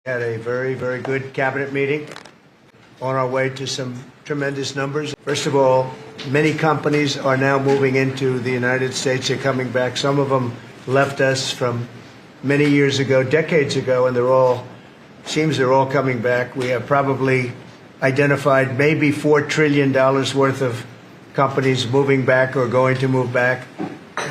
Had a very, very good cabinet meeting on our way to some tremendous numbers. First of all, many companies are now moving into the United States. They're coming back. Some of them left us from many years ago, decades ago, and they're all coming back. We have probably identified maybe $4 trillion worth of companies moving back or going to move back.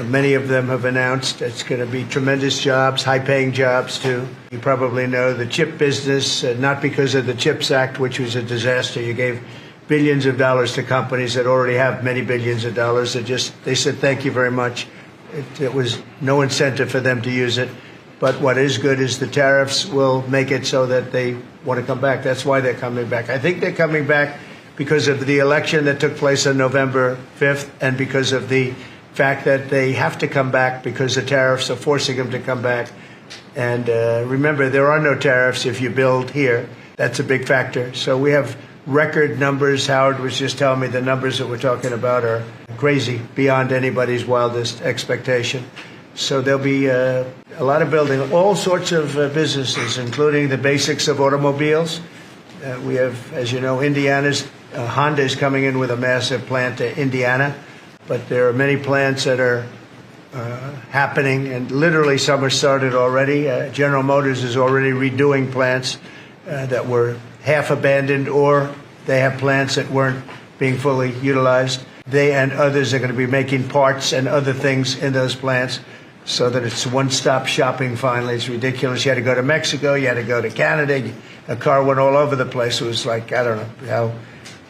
Many of them have announced it's going to be tremendous jobs, high-paying jobs, too. You probably know the chip business, not because of the CHIPS Act, which was a disaster. You gave billions of dollars to companies that already have many billions of dollars. They said, thank you very much. It was no incentive for them to use it. But what is good is the tariffs will make it so that they want to come back. That's why they're coming back. I think they're coming back because of the election that took place on November 5th and because of the fact that they have to come back because the tariffs are forcing them to come back. And remember, there are no tariffs if you build here. That's a big factor. So we have record numbers. Howard was just telling me the numbers that we're talking about are crazy, beyond anybody's wildest expectation. So there'll be a lot of building, all sorts of businesses, including the basics of automobiles. We have, as you know, Honda is coming in with a massive plant to Indiana. But there are many plants that are happening, and literally some are started already. General Motors is already redoing plants that were half abandoned, or they have plants that weren't being fully utilized. They and others are going to be making parts and other things in those plants so that it's one-stop shopping finally. It's ridiculous. You had to go to Mexico. You had to go to Canada. A car went all over the place. It was like, I don't know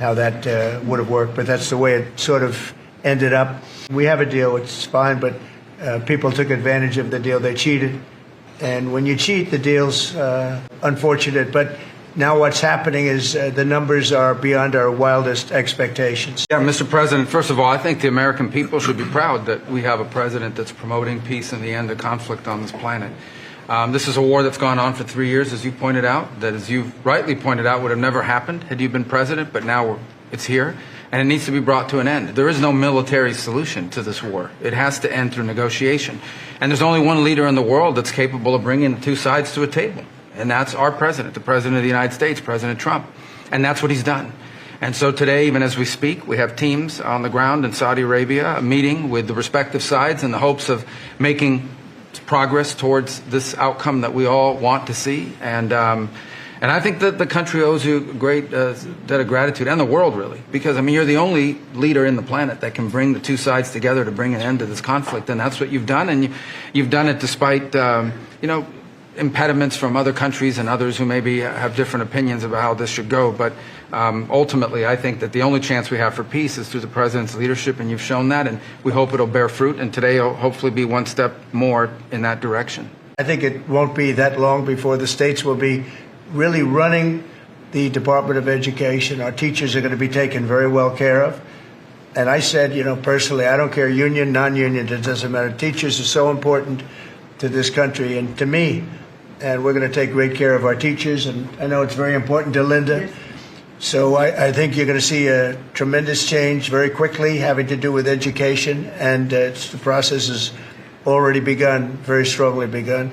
how that would have worked, but that's the way it sort of ended up. We have a deal, it's fine, but people took advantage of the deal. They cheated. And when you cheat, the deal's unfortunate. But now what's happening is the numbers are beyond our wildest expectations. Yeah, Mr. President, first of all, I think the American people should be proud that we have a president that's promoting peace and the end of conflict on this planet. This is a war that's gone on for 3 years, as you pointed out, that, as you rightly pointed out, would have never happened had you been president, but now it's here. And it needs to be brought to an end. There is no military solution to this war. It has to end through negotiation. And there's only one leader in the world that's capable of bringing the two sides to a table. And that's our president, the president of the United States, President Trump. And that's what he's done. And so today, even as we speak, we have teams on the ground in Saudi Arabia meeting with the respective sides in the hopes of making progress towards this outcome that we all want to see. And I think that the country owes you a great debt of gratitude, and the world, really, because, I mean, you're the only leader in the planet that can bring the two sides together to bring an end to this conflict, and that's what you've done, and you've done it despite, impediments from other countries and others who maybe have different opinions about how this should go. But ultimately, I think that the only chance we have for peace is through the president's leadership, and you've shown that, and we hope it'll bear fruit, and today will hopefully be one step more in that direction. I think it won't be that long before the states will be really running the Department of Education. Our teachers are going to be taken very well care of. And I said, personally, I don't care, union, non-union, it doesn't matter. Teachers are so important to this country and to me. And we're going to take great care of our teachers. And I know it's very important to Linda. Yes. So I think you're going to see a tremendous change very quickly having to do with education. And the process has already begun, very strongly begun.